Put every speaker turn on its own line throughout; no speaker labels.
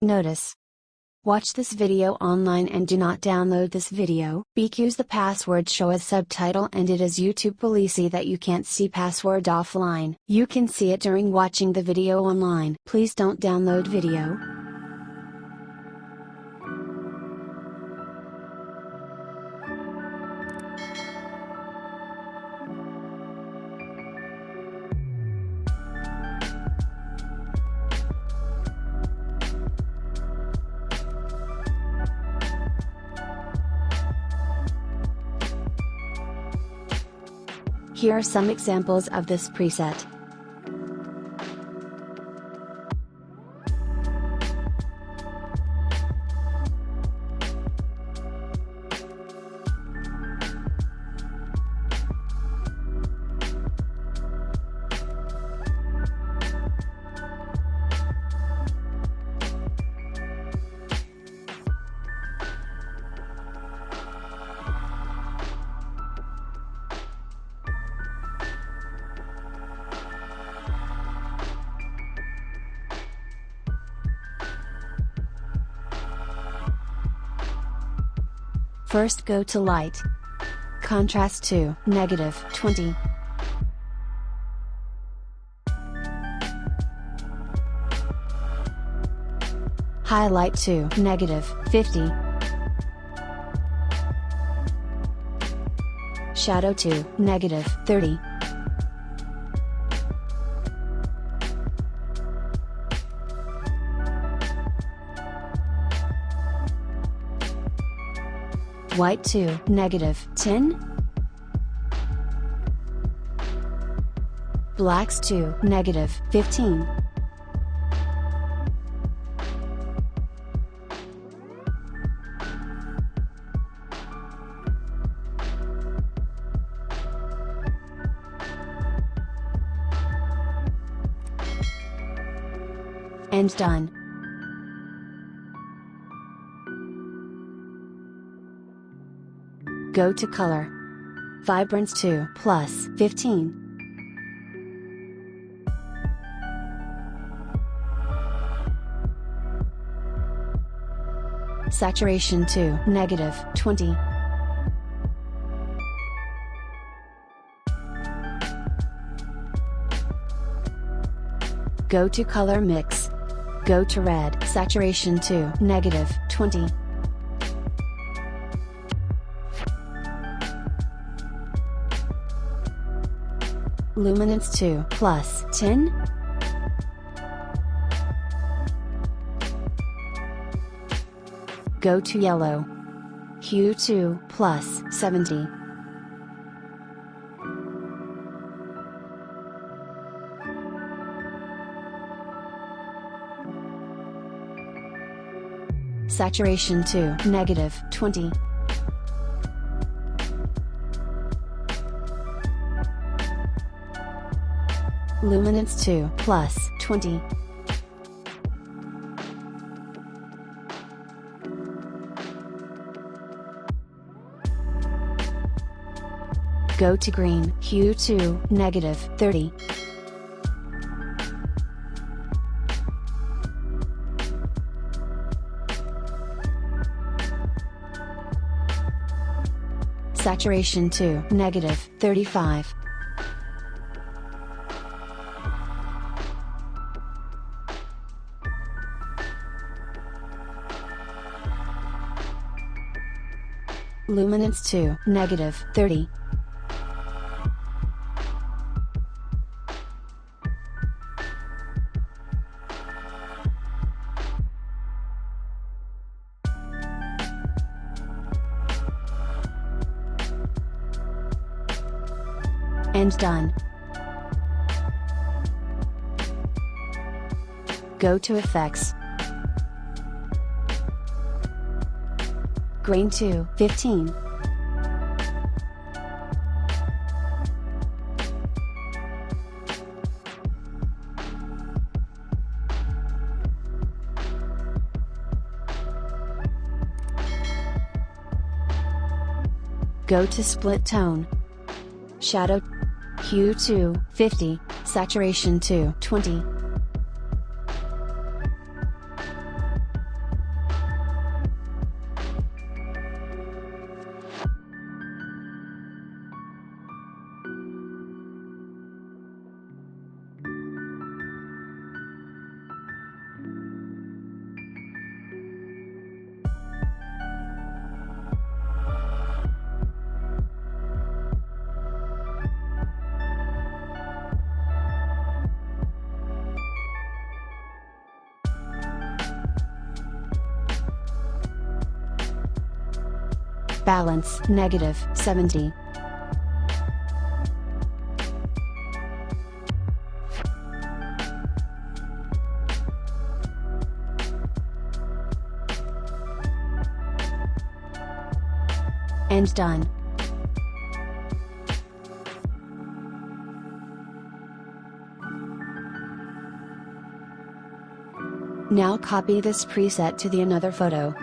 Notice. Watch this video online and do not download this video, because the password show as subtitle and it is YouTube policy that you can't see password offline. You can see it during watching the video online. Please don't download video. Here are some examples of this preset. First go to light. Contrast to -20. Highlight to -50. Shadow to -30. White to -10. Blacks to -15. And done. Go to color. Vibrance to +15. Saturation to -20. Go to color mix. Go to red. Saturation to -20. Luminance to +10. Go to yellow. Hue to +70. Saturation to -20. Luminance to +20. Go to green. Hue to -30. Saturation to -35. Luminance to -30. And done. Go to effects. Grain to 15. Go to split tone. Shadow. Hue to 50, saturation to 20. Balance, -70. And done. Now copy this preset to the another photo.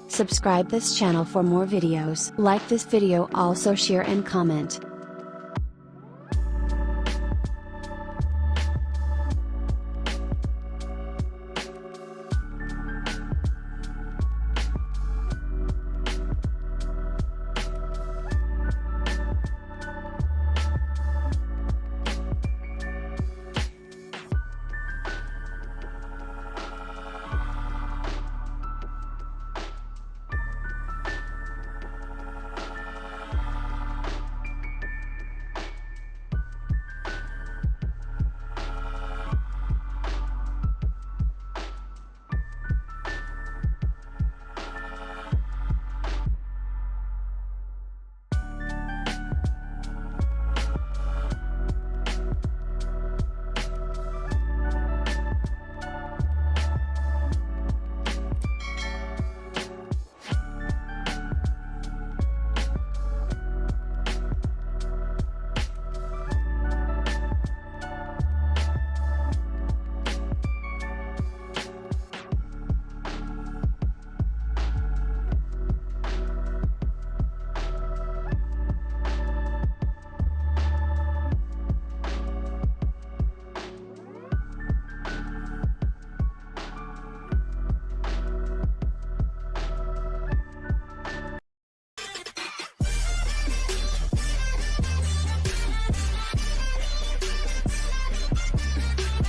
Subscribe this channel for more videos. Like this video, also share and comment.